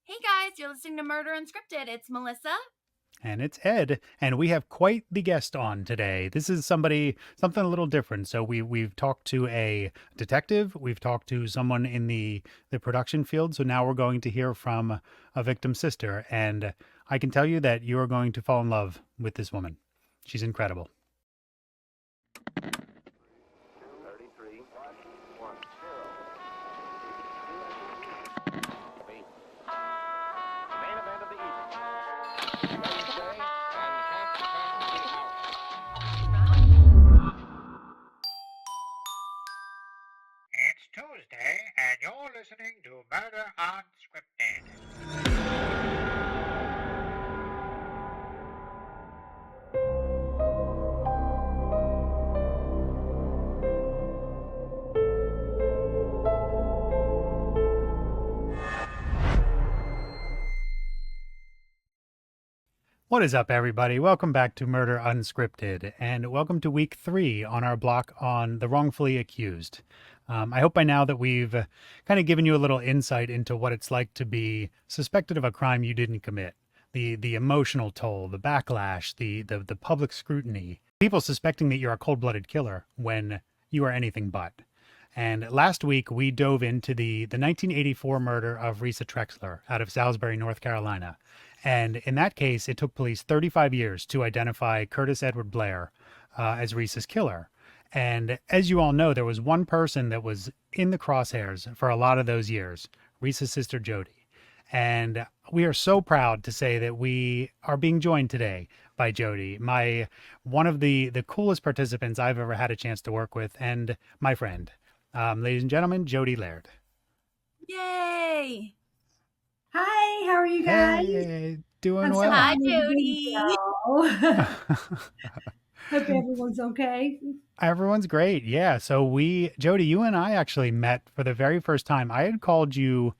Hey guys, you're listening to Murder Unscripted. It's Melissa. And it's Ed, and we have quite the guest on today. This is something a little different. So we've talked to a detective, we've talked to someone in the production field. So now we're going to hear from a victim's sister, and I can tell you that you are going to fall in love with this woman. She's incredible. It's Tuesday, and you're listening to Murder Unscripted. What is up, everybody? Welcome back to Murder Unscripted, and welcome to week 3 on our block on the wrongfully accused. I hope by now that we've kind of given you a little insight into what it's like to be suspected of a crime you didn't commit. The emotional toll, the backlash, the public scrutiny, people suspecting that you're a cold-blooded killer when you are anything but. And last week we dove into the 1984 murder of Reesa Trexler out of Salisbury, North Carolina. And in that case, it took police 35 years to identify Curtis Edward Blair as Reese's killer. And as you all know, there was one person that was in the crosshairs for a lot of those years, Reese's sister Jodie. And we are so proud to say that we are being joined today by Jodie, one of the coolest participants I've ever had a chance to work with, and my friend. Ladies and gentlemen, Jodie Laird. Yay! Hi, how are you guys? Hey, doing I'm so well. Hi, happy to be Jodie. here. Hope everyone's okay. Everyone's great. Yeah. So Jodie, you and I actually met for the very first time. I had called you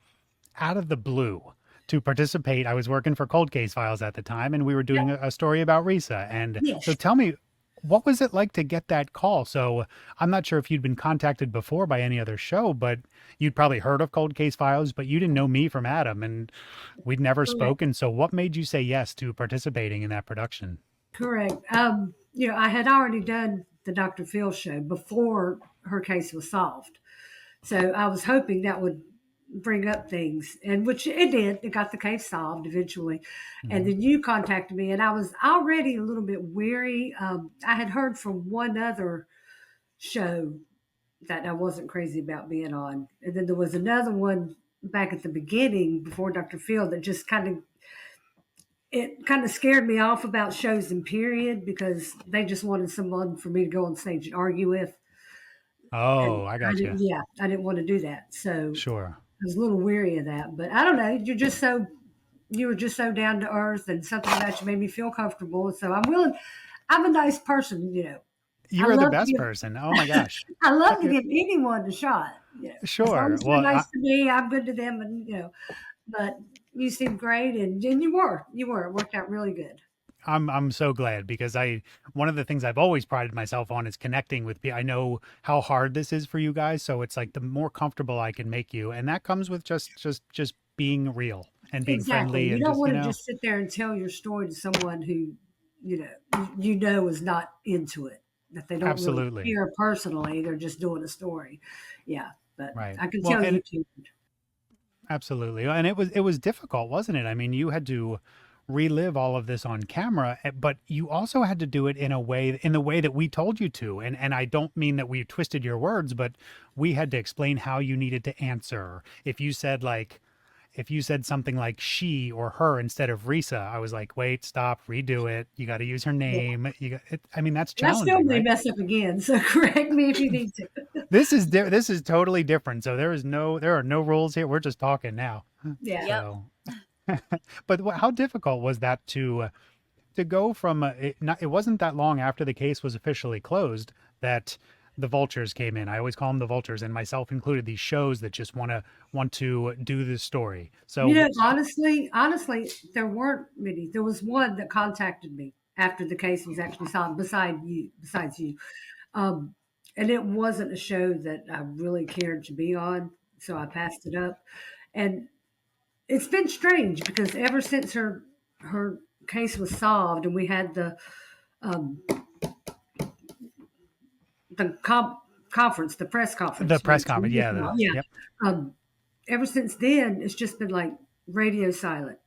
out of the blue to participate. I was working for Cold Case Files at the time, and we were Yep. doing a story about Risa. And so Yes. tell me, what was it like to get that call? So I'm not sure if you'd been contacted before by any other show, but you'd probably heard of Cold Case Files, but you didn't know me from Adam, and we'd never Correct. spoken. So what made you say yes to participating in that production? Correct. I had already done the Dr. Phil show before her case was solved. So I was hoping that would bring up things, and which it did. It got the case solved eventually. And Mhm. then you contacted me, and I was already a little bit weary. I had heard from one other show that I wasn't crazy about being on. And then there was another one back at the beginning before Dr. Phil that just kind of scared me off about shows and period because they just wanted someone for me to go on stage and argue with. And Oh, I got you. I didn't want to do that. So Sure. I was a little weary of that. But I don't know. You were just so down to earth and something about you made me feel comfortable. So I'm willing. I'm a nice person. I You are the love to best give person. Oh my gosh. I love to Uh, give anyone a shot. As long Sure. as they're Well, nice to me, I'm good to them, and. But you seemed great, and you were. It worked out really good. I'm so glad because I one of the things I've always prided myself on is connecting with people. I know how hard this is for you guys, so it's like the more comfortable I can make you, and that comes with just being real and being Exactly. friendly You and don't just, want to just sit there and tell your story to someone who, is not into it. That they don't really absolutely. care personally. They're just doing a story. Yeah, but Right. I can Well, tell and you too. absolutely. And it was difficult, wasn't it? I mean, you had to relive all of this on camera, but you also had to do it in the way that we told you to. And I don't mean that we twisted your words, but we had to explain how you needed to answer. If you said something like she or her instead of Risa, I was like, wait, stop, redo it. You got to use her Yeah, name. I mean, that's and I still challenging, may right? mess up again. So correct me if you need to. This is totally different. So there are no rules here. We're just talking now. Yeah. Yep. So but how difficult was that to go from it wasn't that long after the case was officially closed that the vultures came in. I always call them the vultures, and myself included. These shows that just want to do this story. So Honestly, there weren't many. There was one that contacted me after the case was actually solved, besides you. Um, and it wasn't a show that I really cared to be on, so I passed it up. And it's been strange because ever since her case was solved and we had um, the conference, the press conference, The press conference, yeah, yeah. yep. Ever since then, it's just been like radio silent.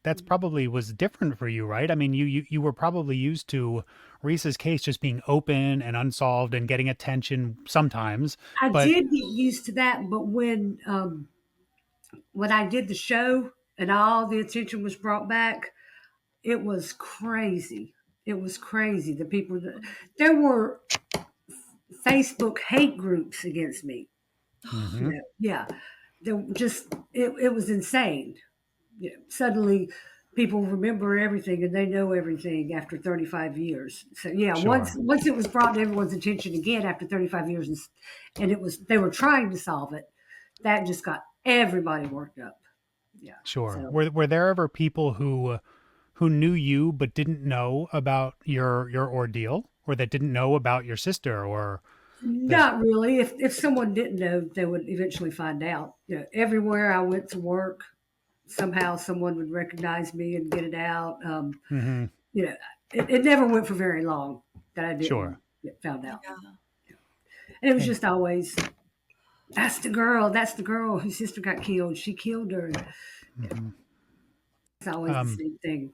That's probably was different for you, right? I mean, you were probably used to Reese's case just being open and unsolved and getting attention sometimes, I but did get used to that, but when I did the show and all the attention was brought back, it was crazy. It was crazy. The people there were Facebook hate groups against me. mhm, Yeah, they just it was insane. Suddenly, people remember everything and they know everything after 35 years. So yeah, once sure. once it was brought to everyone's attention again after 35 years, and it was they were trying to solve it, that just got everybody worked up. Yeah. Sure. So Were there ever people who knew you but didn't know about your ordeal, or that didn't know about your sister, or that? not really. If someone didn't know, they would eventually find out. Everywhere I went to work, somehow someone would recognize me and get it out. Mhm. You know, it never went for very long that I didn't Sure. get found out. Yeah. And it was And just always, that's the girl. That's the girl whose sister got killed. She killed her. mhm. It's always the Um same thing.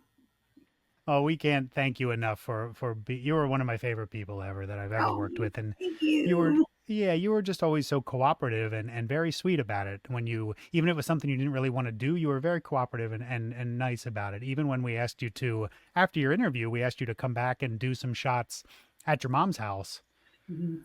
oh, we can't thank you enough you were one of my favorite people ever that I've ever Oh, worked with, and thank you were you. yeah, you were just always so cooperative and very sweet about it. When you even if it was something you didn't really want to do, you were very cooperative and nice about it. Even when we asked you to after your interview, we asked you to come back and do some shots at your mom's house. Mhm.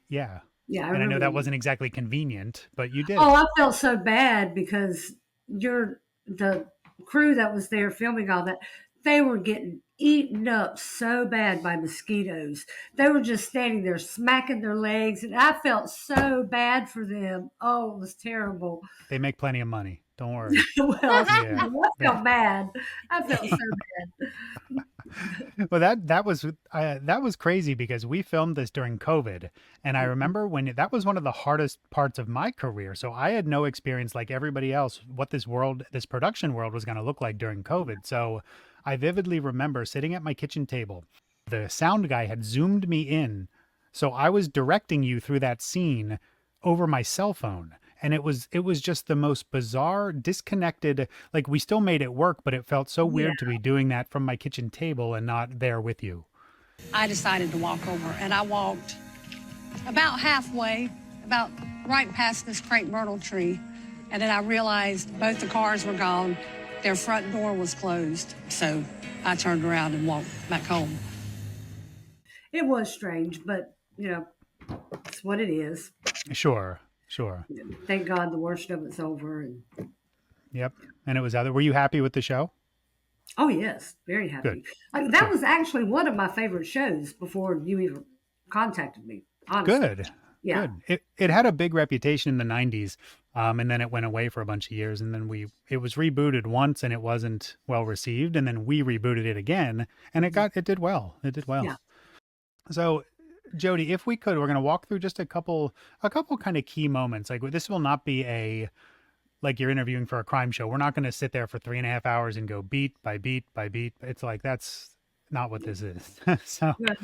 Yeah. Yeah, I And I know remember. that wasn't exactly convenient, but you did. Oh, I felt so bad because the crew that was there filming all that, they were getting eaten up so bad by mosquitoes. They were just standing there smacking their legs, and I felt so bad for them. Oh, it was terrible. They make plenty of money. Don't worry. Well, Yeah. I felt bad. I felt so bad. Well, that was crazy because we filmed this during COVID, and I remember when that was one of the hardest parts of my career. So I had no experience like everybody else what this production world was going to look like during COVID. So I vividly remember sitting at my kitchen table. The sound guy had zoomed me in, so I was directing you through that scene over my cell phone. And it was just the most bizarre, disconnected, like we still made it work, but it felt so Yeah. weird to be doing that from my kitchen table and not there with you. I decided to walk over, and I walked about halfway, about right past this crepe myrtle tree, and then I realized both the cars were gone. Their front door was closed, so I turned around and walked back home. It was strange, but it's what it is. Sure, sure. Thank God the worst of it's over. And Yep. And it was other. Were you happy with the show? oh yes, very Good, happy. That good, was actually one of my favorite shows before you even contacted me. Honestly, good, yeah, good. It had a big reputation in the 90s, and then it went away for a bunch of years, and then it was rebooted once, and it wasn't well received, and then we rebooted it again, and it did well. It did well. yeah. So, Jodie, if we could, we're going to walk through just a couple kind of key moments. Like this will not be like you're interviewing for a crime show. We're not going to sit there for 3.5 hours and go beat by beat by beat. It's like that's not what this is. So Well,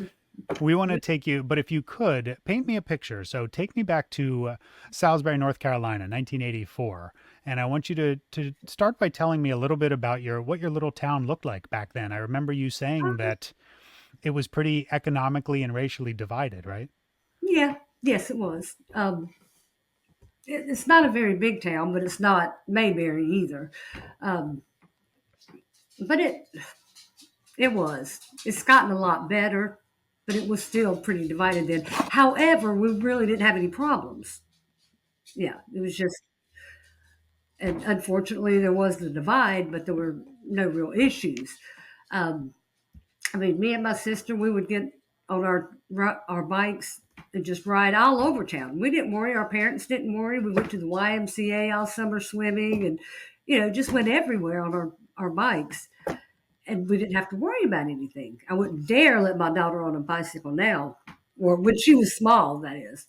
we want to take you, but if you could paint me a picture. So take me back to Salisbury, North Carolina, 1984, and I want you to start by telling me a little bit about what your little town looked like back then. I remember you saying that it was pretty economically and racially divided, right? yeah, yes, it was. It's not a very big town, but it's not Mayberry either. Um, but it was. It's gotten a lot better, but it was still pretty divided then. However, we really didn't have any problems. Yeah, it was just, and unfortunately, there was the divide, but there were no real issues. Um, I mean, me and my sister, we would get on our bikes and just ride all over town. We didn't worry. Our parents didn't worry. We went to the YMCA all summer swimming, and just went everywhere on our bikes, and we didn't have to worry about anything. I wouldn't dare let my daughter on a bicycle now, or when she was small, that is.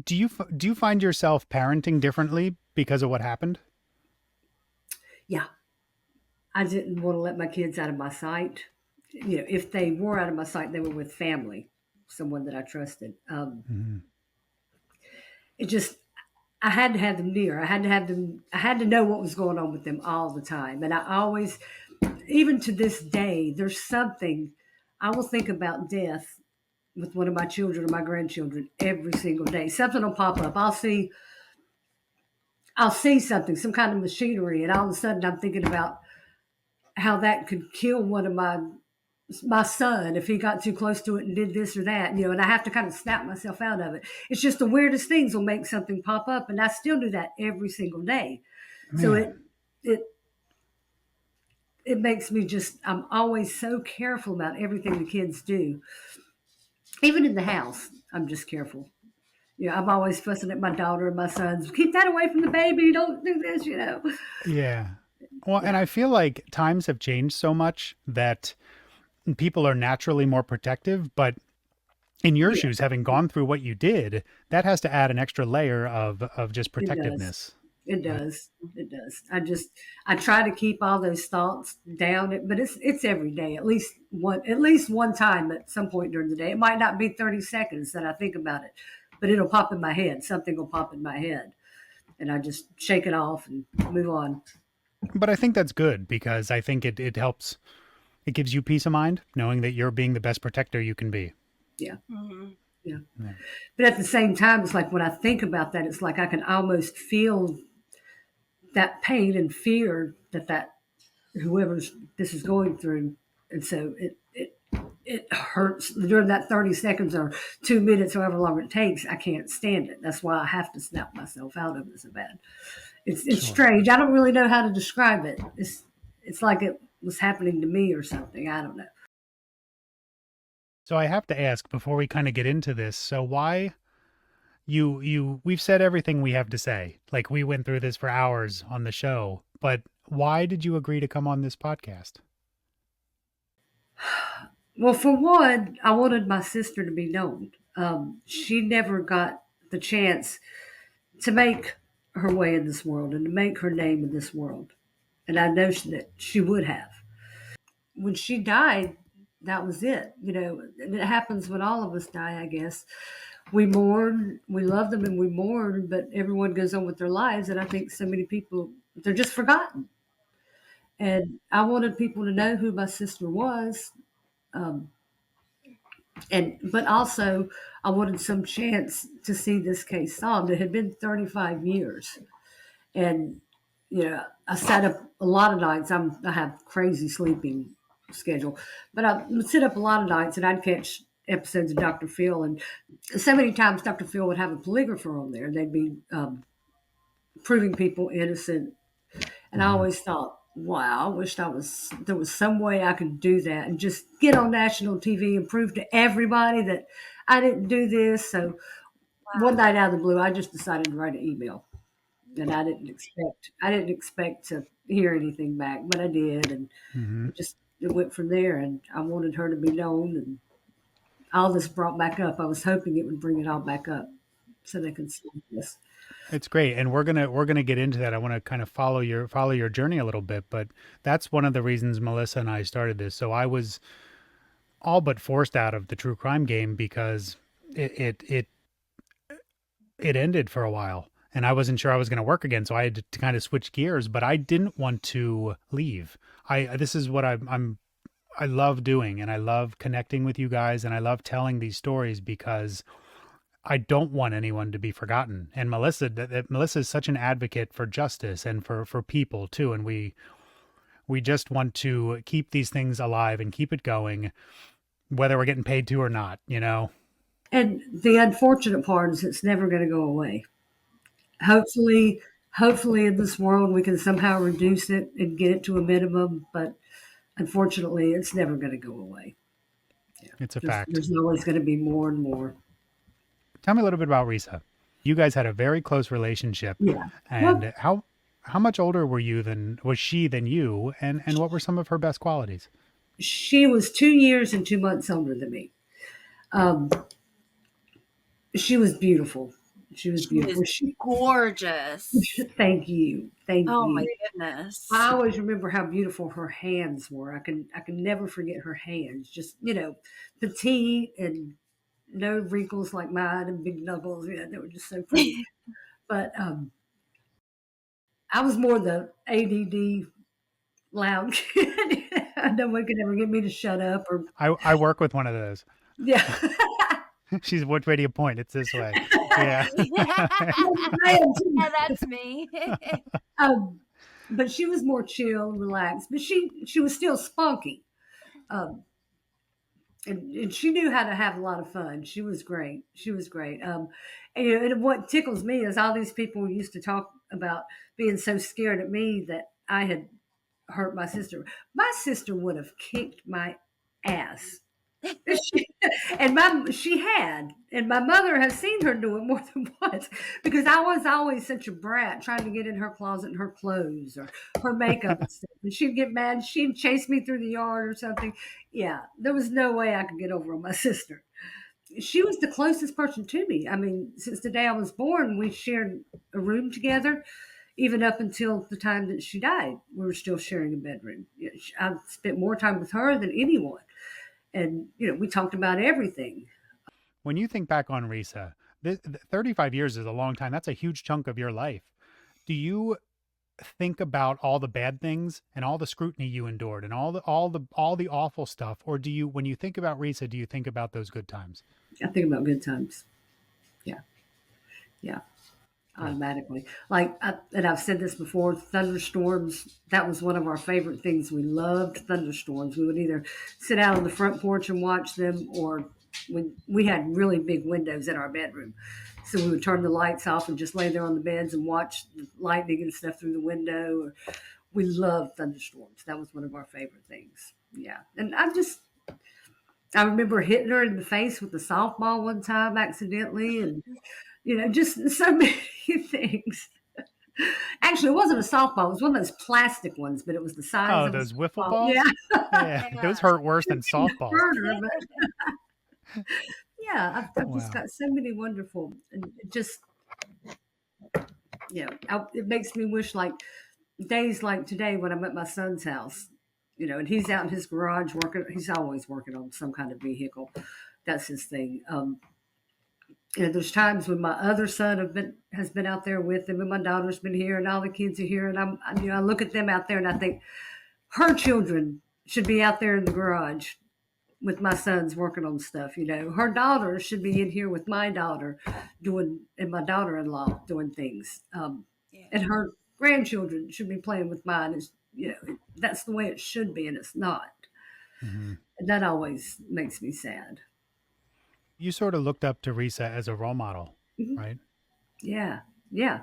Do you find yourself parenting differently because of what happened? Yeah, I didn't want to let my kids out of my sight. If they were out of my sight, they were with family, someone that I trusted. Mhm. It just I had to have them near. I had to have them. I had to know what was going on with them all the time. And I always, even to this day, there's something I will think about death with one of my children or my grandchildren every single day. Something will pop up. I'll see something, some kind of machinery, and all of a sudden I'm thinking about how that could kill one of my son if he got too close to it and did this or that, and I have to kind of snap myself out of it. It's just the weirdest things will make something pop up, and I still do that every single day. So Man. it it makes me just I'm always so careful about everything the kids do. Even in the house, I'm just careful. I'm always fussing at my daughter and my sons. Keep that away from the baby. Don't do this. Yeah. Well, and Yeah, I feel like times have changed so much that people are naturally more protective, but in your yeah, shoes, having gone through what you did, that has to add an extra layer of just it does. protectiveness. It Right. does. It does. I try to keep all those thoughts down, but it's every day, at least one time at some point during the day. It might not be 30 seconds that I think about it, but it'll pop in my head. Something will pop in my head, and I just shake it off and move on. But I think that's good because I think it helps. It gives you peace of mind knowing that you're being the best protector you can be. Yeah, Mhm. yeah. Yeah. But at the same time, it's like when I think about that, it's like I can almost feel that pain and fear that whoever's this is going through, and so it hurts during that 30 seconds or 2 minutes, however long it takes. I can't stand it. That's why I have to snap myself out of it so bad. It's Sure. strange. I don't really know how to describe it. It's like it was happening to me or something. I don't know. So I have to ask before we kind of get into this. So why we've said everything we have to say. Like we went through this for hours on the show, but why did you agree to come on this podcast? Well, for one, I wanted my sister to be known. She never got the chance to make her way in this world and to make her name in this world. And I know that she would have. When she died, that was it. And it happens when all of us die, I guess. We mourn, we love them and we mourn, but everyone goes on with their lives. And I think so many people, they're just forgotten. And I wanted people to know who my sister was. Um, but also I wanted some chance to see this case solved. It had been 35 years. And I sat up a lot of nights. I have crazy sleeping schedule, but I would sit up a lot of nights and I'd catch episodes of Dr. Phil, and so many times Dr. Phil would have a polygrapher on there. They'd be proving people innocent, and I Hmm. always thought, wow, I wished there was some way I could do that and just get on national TV and prove to everybody that I didn't do this. So one night out of the blue, I just decided to write an email, and I didn't expect to hear anything back, but I did, and Hmm. it went from there. And I wanted her to be known, and all this brought back up. I was hoping it would bring it all back up so they could see this. It's great, and we're gonna get into that. I want to kind of follow your journey a little bit, but that's one of the reasons Melissa and I started this. So I was all but forced out of the true crime game because it ended for a while, and I wasn't sure I was going to work again. So I had to kind of switch gears, but I didn't want to leave. This is what I love doing, and I love connecting with you guys, and I love telling these stories because I don't want anyone to be forgotten. And Melissa is such an advocate for justice and for people too. And we just want to keep these things alive and keep it going, whether we're getting paid to or not, you know? And the unfortunate part is it's never going to go away. Hopefully, hopefully in this world we can somehow reduce it and get it to a minimum, but unfortunately, it's never going to go away. It's a There's, fact. there's always going to be more and more. Tell me a little bit about Risa. You guys had a very close relationship, Yeah. Well, and how much older was she than you, and what were some of her best qualities? she was 2 years and 2 months older than me. Um, she was beautiful. She was She is beautiful. gorgeous. Thank you. Thank Oh my you. goodness. I always remember how beautiful her hands were. I can never forget her hands. Just, petite and no wrinkles like mine and big knuckles. Yeah, they were just so pretty. But I was more the ADD loud kid. No one could ever get me to shut up or I work with one of those. yeah. She's, which way do you point? It's this way. Yeah. Yeah, I am too. that's me. Um, but she was more chill and relaxed. But she was still spunky. Um, and she knew how to have a lot of fun. She was great. She was great. And what tickles me is all these people used to talk about being so scared at me that I had hurt my sister. My sister would have kicked my ass. She, and my mother has seen her do it more than once because I was always such a brat trying to get in her closet and her clothes or her makeup and stuff. And she'd get mad, she'd chase me through the yard or something. Yeah, there was no way I could get over on my sister. She was the closest person to me. I mean, since the day I was born, we shared a room together. Even up until the time that she died, we were still sharing a bedroom. I spent more time with her than anyone, and we talked about everything. When you think back on Risa, 35 years is a long time. That's a huge chunk of your life. Do you think about all the bad things and all the scrutiny you endured and all the awful stuff, or do you, when you think about Risa, do you think about those good times? I think about good times. Yeah, yeah, automatically. And I've said this before, thunderstorms, that was one of our favorite things. We loved thunderstorms. We would either sit out on the front porch and watch them, or we had really big windows in our bedroom. So we would turn the lights off and just lay there on the beds and watch the lightning and stuff through the window. We loved thunderstorms. That was one of our favorite things. Yeah. And I remember hitting her in the face with a softball one time accidentally, and just so many things. Actually, it wasn't a softball; it was one of those plastic ones, but it was the size Oh, of a those wiffle softball. balls? Yeah, Yeah, those hurt worse than softballs. burner, but yeah, I've just Wow. got so many wonderful, and it makes me wish like days like today when I'm at my son's house, and he's out in his garage working. He's always working on some kind of vehicle. That's his thing. There's times when my other son has been out there with him, and my daughter's been here, and all the kids are here, and I look at them out there, and I think her children should be out there in the garage with my sons working on stuff. Her daughter should be in here with my daughter and my daughter-in-law doing things, Yeah. and her grandchildren should be playing with mine. That's the way it should be, and it's not, Hmm. and that always makes me sad. You sort of looked up to Risa as a role model, Mhm. right? Yeah, yeah.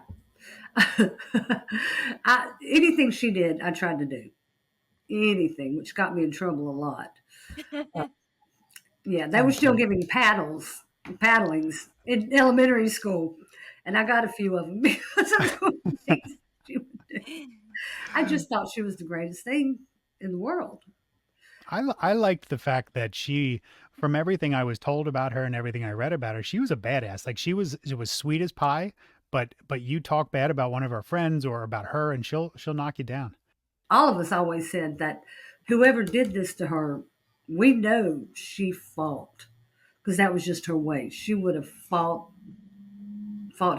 Anything she did, I tried to do. Anything, which got me in trouble a lot. Uh, yeah, they were still giving paddlings in elementary school, and I got a few of them because of the things she would do. I just thought she was the greatest thing in the world. I liked the fact that she, from everything I was told about her and everything I read about her, she was a badass. Like it was sweet as pie, but you talk bad about one of her friends or about her, and she'll knock you down. All of us always said that whoever did this to her, we know she fought because that was just her way. She would have fought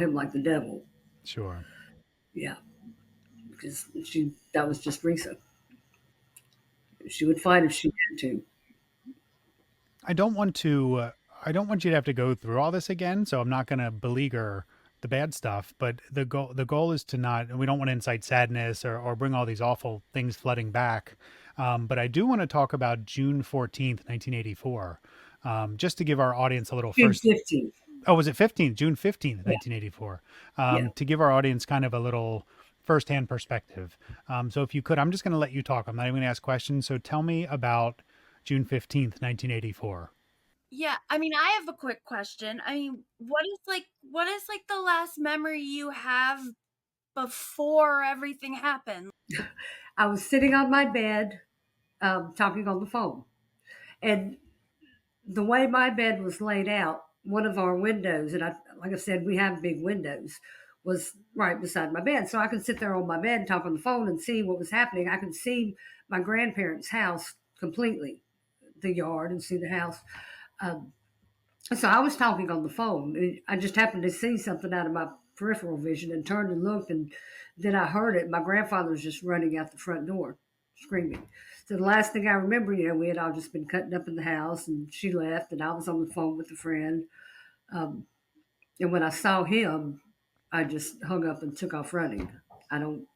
him like the devil. Sure. Yeah, because that was just Risa. She would fight if she had to. I don't want to. I don't want you to have to go through all this again, so I'm not going to beleaguer the bad stuff. But the goal is to not. We don't want to incite sadness or bring all these awful things flooding back. But I do want to talk about June 14th, 1984, just to give our audience a little June first. 15th. Oh, was it 15th? June 15th, Yeah, 1984. yeah. To give our audience kind of a little firsthand perspective. So if you could, I'm just going to let you talk. I'm not even going to ask questions. So tell me about June 15th, 1984. Yeah, I mean, I have a quick question. I mean, what is like the last memory you have before everything happened? I was sitting on my bed talking on the phone. And the way my bed was laid out, one of our windows, and like I said, we have big windows, was right beside my bed. So I could sit there on my bed and talk on the phone and see what was happening. I could see my grandparents' house completely, the yard, and see the house. Um, so I was talking on the phone. I just happened to see something out of my peripheral vision and turned and looked, and then I heard it. My grandfather was just running out the front door, screaming. So the last thing I remember, we had all just been cutting up in the house, and she left, and I was on the phone with a friend. Um, and when I saw him, I just hung up and took off running. I don't.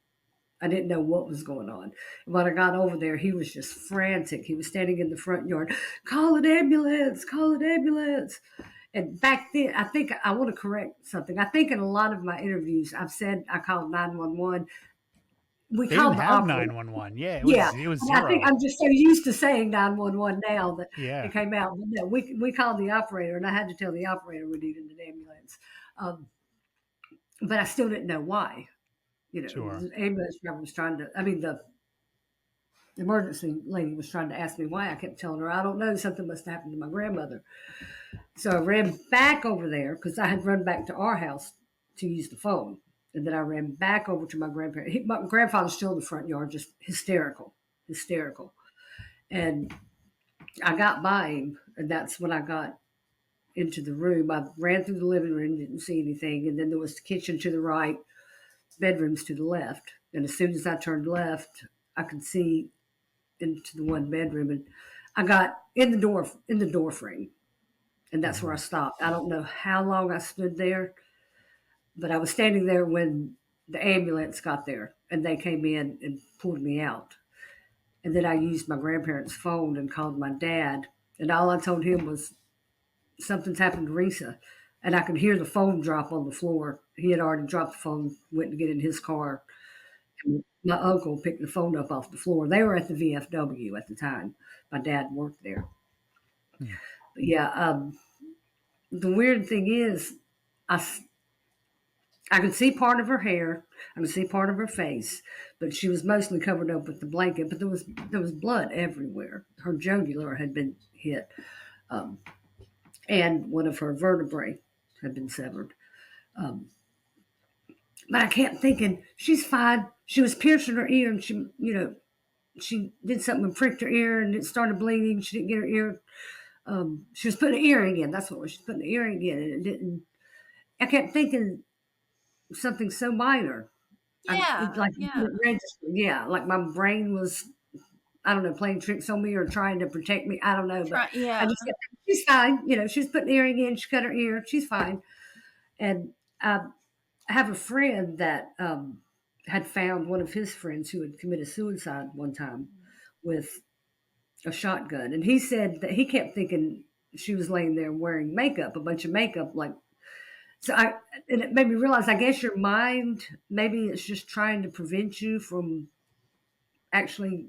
I didn't know what was going on. And when I got over there, he was just frantic. He was standing in the front yard, call an ambulance, call an ambulance. And back then, I think I want to correct something. I think in a lot of my interviews, I've said I called 911. We They didn't called the have operator. 911. Yeah, Yeah, it was and I think zero. I'm just so used to saying 911 now that Yeah, it came out. But no, we called the operator, and I had to tell the operator we needed an ambulance. Um, but I still didn't know why. sure. The ambulance driver was trying to. I mean, the emergency lady was trying to ask me why. I kept telling her I don't know. Something must have happened to my grandmother. So I ran back over there because I had run back to our house to use the phone. And then I ran back over to my grandparents. My grandfather's still in the front yard, just hysterical, hysterical. And I got by him, and that's when I got into the room. I ran through the living room, didn't see anything. And then there was the kitchen to the right, bedrooms to the left. And as soon as I turned left, I could see into the one bedroom. And I got in the door frame. And that's where I Mhm. stopped. I don't know how long I stood there, but I was standing there when the ambulance got there and they came in and pulled me out. And then I used my grandparents' phone and called my dad. And all I told him was, something's happened to Reesa. And I could hear the phone drop on the floor. He had already dropped the phone, went to get in his car. And my uncle picked the phone up off the floor. They were at the VFW at the time. My dad worked there. Hmm. But yeah, the weird thing is, I I could see part of her hair. I could see part of her face, but she was mostly covered up with the blanket. But there was blood everywhere. Her jugular had been hit, um, and one of her vertebrae had been severed. Um, but I kept thinking, she's fine. She was piercing her ear, and she did something and pricked her ear, and it started bleeding. She didn't get her ear. She was putting an earring in. That's what it was. She was putting an earring in, and it didn't. I kept thinking something so minor. It, Yeah, like it yeah. didn't register. Yeah, like my brain was, I don't know, playing tricks on me or trying to protect me. I don't know, but Try I yeah. just kept thinking, she's fine. She was putting the earring in. She cut her ear. She's fine. And I have a friend that had found one of his friends who had committed suicide one time with a shotgun, and he said that he kept thinking she was laying there wearing makeup, a bunch of makeup, like so. And it made me realize, I guess your mind, maybe it's just trying to prevent you from actually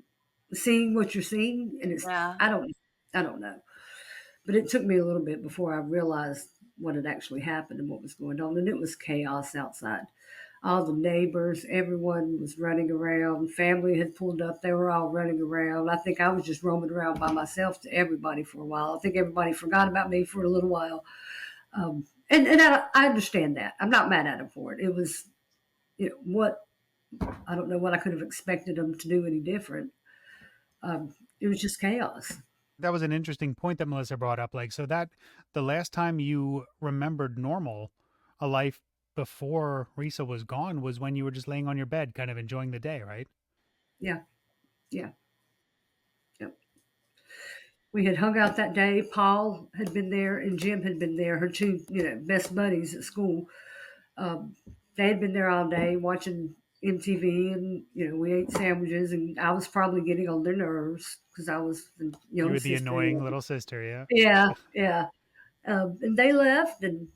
seeing what you're seeing, and it's Yeah. I don't know, but it took me a little bit before I realized what had actually happened and what was going on, and it was chaos outside. All the neighbors, everyone was running around. Family had pulled up; they were all running around. I think I was just roaming around by myself to everybody for a while. I think everybody forgot about me for a little while, and I understand that. I'm not mad at them for it. It was, what, I don't know what I could have expected them to do any different. It was just chaos. That was an interesting point that Melissa brought up. Like, so that the last time you remembered normal, a life before Risa was gone, was when you were just laying on your bed, kind of enjoying the day, right? Yeah, yeah, yeah. We had hung out that day. Paul had been there, and Jim had been there. Her two, best buddies at school. Um, they had been there all day watching MTV, and we ate sandwiches. And I was probably getting on their nerves because I was the You young were the sister. annoying little sister, yeah. Yeah, yeah. And they left, and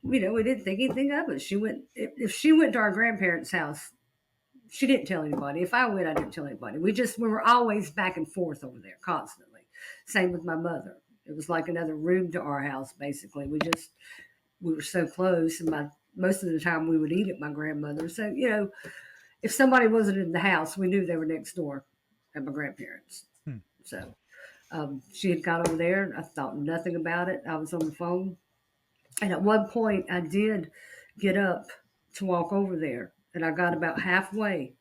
we didn't think anything of it. She went. If she went to our grandparents' house, she didn't tell anybody. If I went, I didn't tell anybody. We were always back and forth over there constantly. Same with my mother. It was like another room to our house, basically. We were so close, and most of the time we would eat at my grandmother's. So if somebody wasn't in the house, we knew they were next door at my grandparents. Hmm. So she had got over there. I thought nothing about it. I was on the phone. And at one point, I did get up to walk over there, and I got about halfway.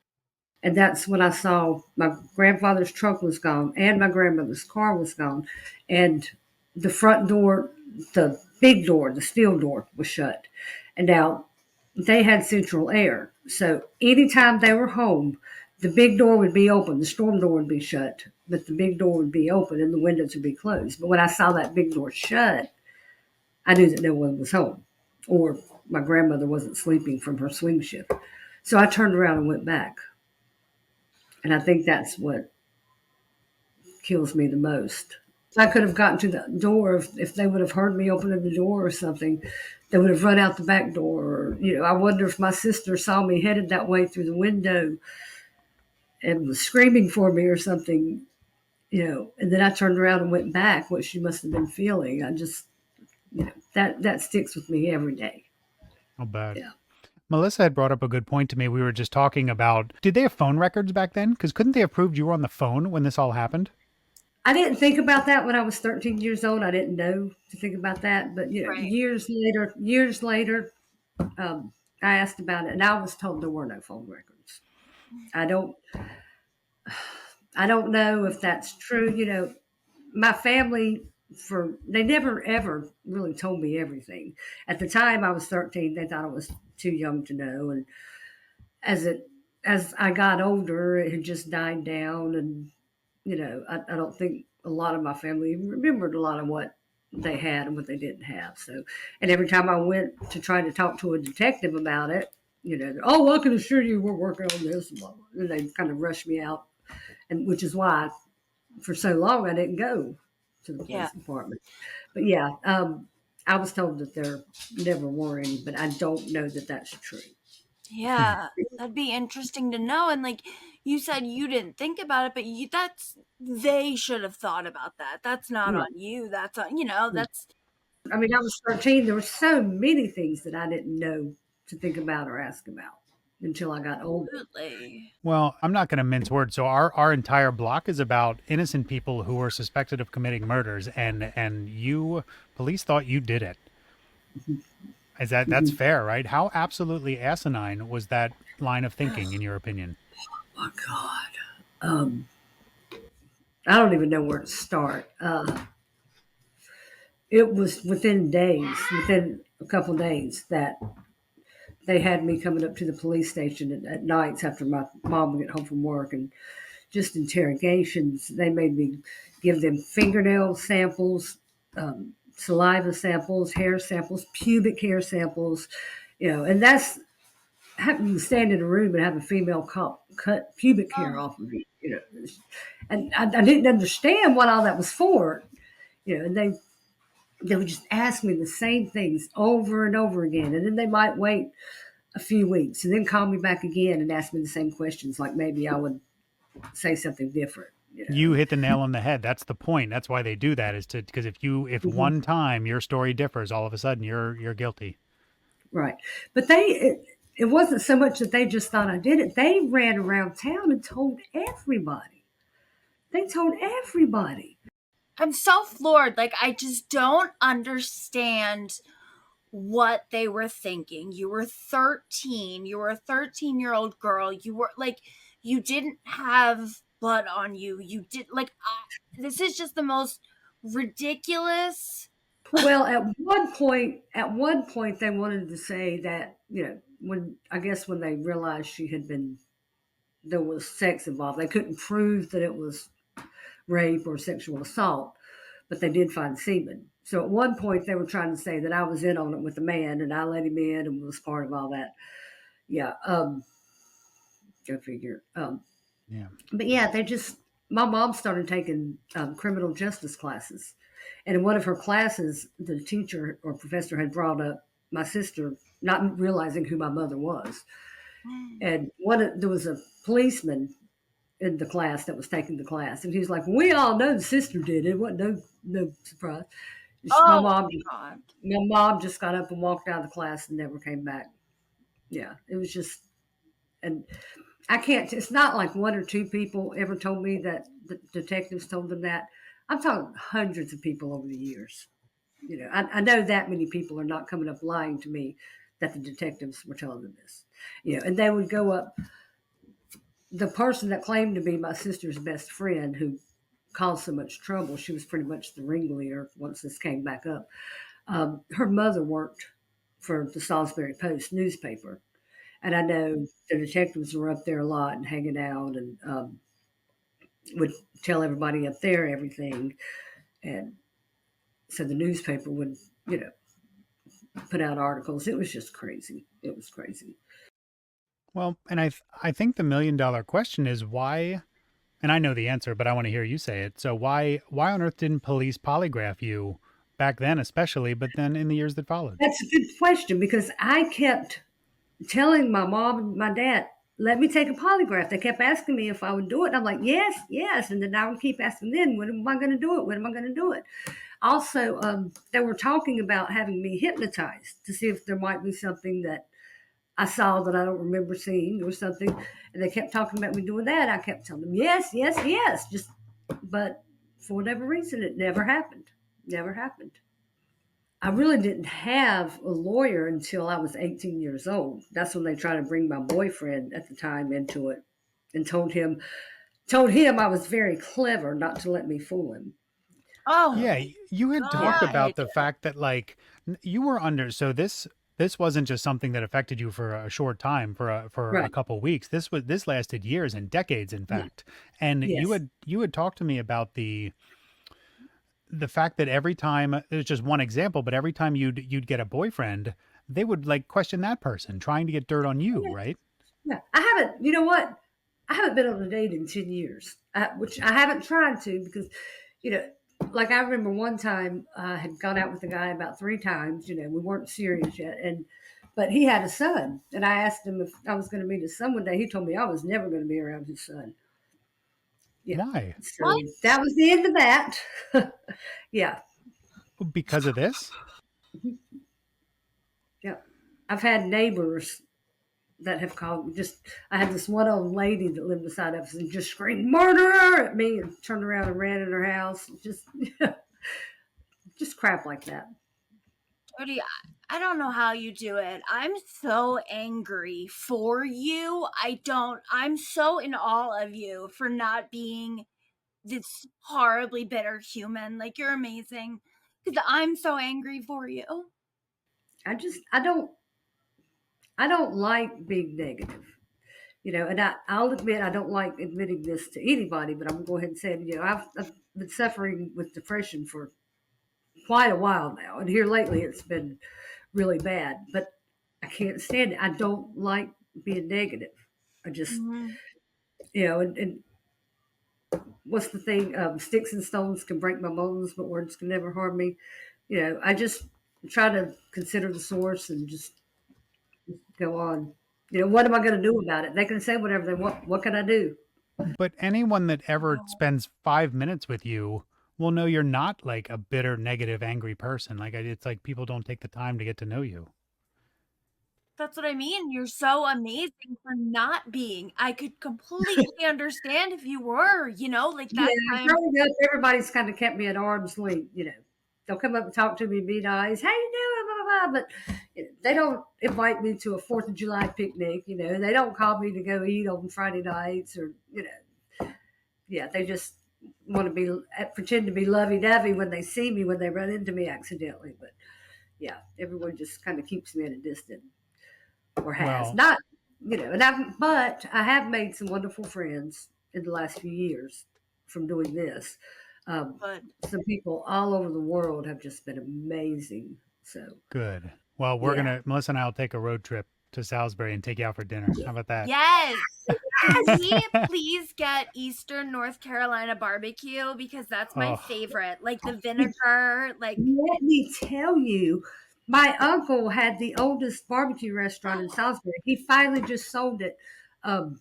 And that's when I saw my grandfather's truck was gone and my grandmother's car was gone. And the front door, the big door, the steel door was shut. And now they had central air. So anytime they were home, the big door would be open, the storm door would be shut, but the big door would be open and the windows would be closed. But when I saw that big door shut, I knew that no one was home or my grandmother wasn't sleeping from her swing shift. So I turned around and went back. And I think that's what kills me the most. I could have gotten to the door if they would have heard me opening the door or something. They would have run out the back door. Or, I wonder if my sister saw me headed that way through the window and was screaming for me or something, And then I turned around and went back, what she must have been feeling. I just, that sticks with me every day. Oh, bad. Yeah. Melissa had brought up a good point to me. We were just talking about, did they have phone records back then? Because couldn't they have proved you were on the phone when this all happened? I didn't think about that when I was 13 years old. I didn't know to think about that. But, Right. years later, I asked about it, and I was told there were no phone records. I don't know if that's true. My family they never ever really told me everything. At the time I was 13, they thought I was too young to know, and as I got older, it had just died down, and I don't think a lot of my family remembered a lot of what they had and what they didn't have. So, and every time I went to try to talk to a detective about it, oh, I can assure you we're working on this, and they kind of rushed me out, and which is why for so long I didn't go to the police department. But yeah, I was told that there never were any, but I don't know that that's true. Yeah, that'd be interesting to know. And like you said, you didn't think about it, but they should have thought about that. That's not Yeah. on you. That's on, that's I mean, I was 13. There were so many things that I didn't know to think about or ask about until I got older. absolutely. Well, I'm not going to mince words. So our entire block is about innocent people who were suspected of committing murders, and you police thought you did it. Is that's Mhm. fair, right? How absolutely asinine was that line of thinking, in your opinion? Oh God. Um, I don't even know where to start. It was within a couple days, that they had me coming up to the police station at nights after my mom would get home from work, and just interrogations. They made me give them fingernail samples, saliva samples, hair samples, pubic hair samples, and that's having to stand in a room and have a female cut pubic hair Oh, off of you. And I didn't understand what all that was for, and they would just ask me the same things over and over again, and then they might wait a few weeks and then call me back again and ask me the same questions, like maybe I would say something different. You hit the nail on the head. That's the point. That's why they do that, is to because if Mhm. one time your story differs, all of a sudden you're guilty. Right. But it wasn't so much that they just thought I did it. They ran around town and told everybody. They told everybody. I'm so floored. Like, I just don't understand what they were thinking. You were 13. You were a 13-year-old girl. You were like, you didn't have blood on you. You did, like, this is just the most ridiculous. Well, at one point they wanted to say that, when they realized there was sex involved, they couldn't prove that it was rape or sexual assault, but they did find semen. So at one point they were trying to say that I was in on it with the man and I let him in and was part of all that. Yeah. Go figure. Yeah. But yeah, my mom started taking criminal justice classes. And in one of her classes, the teacher or professor had brought up my sister, not realizing who my mother was. And there was a policeman in the class that was taking the class, and he was like, "We all know the sister did it. It wasn't no surprise." My Oh mom, my God. my mom just got up and walked out of the class and never came back. Yeah, it was just, and I can't. It's not like one or two people ever told me that the detectives told them that. I'm talking hundreds of people over the years. I know that many people are not coming up lying to me that the detectives were telling them this. And they would go up. The person that claimed to be my sister's best friend, who caused so much trouble, she was pretty much the ringleader once this came back up. Her mother worked for the Salisbury Post newspaper, and I know the detectives were up there a lot and hanging out, and would tell everybody up there everything. And so the newspaper would, put out articles. It was just crazy. It was crazy. Well, and I think the $1 million question is why, and I know the answer, but I want to hear you say it. So why on earth didn't police polygraph you back then, especially, but then in the years that followed? That's a good question because I kept telling my mom and my dad, let me take a polygraph. They kept asking me if I would do it. And I'm like, yes, yes. And then I would keep asking them, when am I going to do it? When am I going to do it? Also, they were talking about having me hypnotized to see if there might be something that I saw that I don't remember seeing or something. And they kept talking about me doing that. I kept telling them, yes, yes, yes. But for whatever reason, it never happened. Never happened. I really didn't have a lawyer until I was 18 years old. That's when they tried to bring my boyfriend at the time into it and told him I was very clever not to let me fool him. Oh, Yeah, you had talked God. about the fact that like you were under so this wasn't just something that affected you for a short time for a Right. couple weeks. This lasted years and decades in Yeah. fact. And Yes. you had talked to me about the fact that every time it's just one example, but every time you'd get a boyfriend, they would like question that person, trying to get dirt on you, Yeah. right? Yeah. I haven't, you know what? I haven't been on a date in 10 years, which I haven't tried to because, you know, like I remember one time I had gone out with a guy about 3 times, we weren't serious yet. But he had a son. And I asked him if I was going to meet his son one day. He told me I was never going to be around his son. Yeah. Why? So What? that was the end of that. Yeah. Because of this? Yeah. I've had neighbors that have called me. I had this one old lady that lived beside us and just screamed "murderer" at me and turned around and ran in her house. Just crap like that. Jodie, I don't know how you do it. I'm so angry for you. I'm so in awe of you for not being this horribly bitter human. Like, you're amazing. Because I'm so angry for you. I don't like being negative. And I'll admit I don't like admitting this to anybody, but I'm gonna go ahead and say it. I've been suffering with depression for quite a while now, and here lately it's been really bad. But I can't stand it. I don't like being negative. I just, Mhm. and what's the thing? Sticks and stones can break my bones, but words can never harm me. I just try to consider the source and just go on. What am I going to do about it? They can say whatever they want. What can I do? But anyone that ever spends 5 minutes with you will know you're not like a bitter, negative, angry person. Like it's like people don't take the time to get to know you. That's what I mean. You're so amazing for not being. I could completely understand if you were, like Yeah, that's why I'm. growing up, everybody's kind of kept me at arm's length. They'll come up and talk to me and be nice. How you doing? Blah, blah, blah. But they don't invite me to a 4th of July picnic. They don't call me to go eat on Friday nights or, yeah, they just want to pretend to be lovey-dovey when they see me, when they run into me accidentally. But yeah, everyone just kind of keeps me at a distance or has Well, not, but I have made some wonderful friends in the last few years from doing this. Um, But some people all over the world have just been amazing. So good. Well, yeah, Melissa and I will take a road trip to Salisbury and take you out for dinner. How about that? yes. Can we please get Eastern North Carolina barbecue? Because that's my Oh, favorite. Like the vinegar, like let me tell you, my uncle had the oldest barbecue restaurant in Salisbury. He finally just sold it um,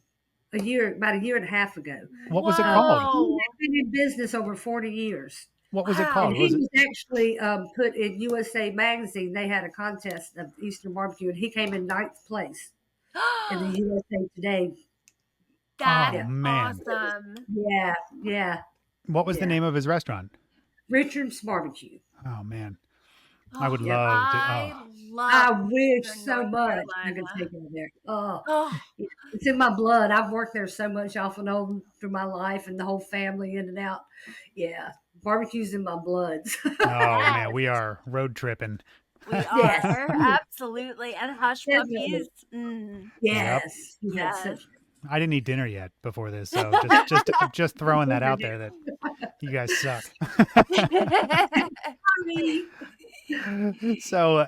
about a year and a half ago. what was it called? He whoa. had been in business over 40 years. What was it Wow. called? And Was he it was actually put in USA Magazine. They had a contest of Eastern barbecue, and he came in ninth place in the USA Today. Oh That's Yeah, man. awesome. yeah, yeah, What was the yeah. name of his restaurant? Richard's Barbecue. Oh man. I would Oh, Yeah. love to. I Oh, love I wish Eastern so North much I could Carolina. take her there. Oh, Oh, it's in my blood. I've worked there so much off and on through my life and the whole family in and out. Yeah. Barbecue's in my blood. oh man, yes, we are road tripping. we Yes. are. Absolutely. And hush Definitely. puppies. Mm, Yep. Yes. You had yes. such I didn't eat dinner yet before this, so just throwing that out there that you guys suck. funny. So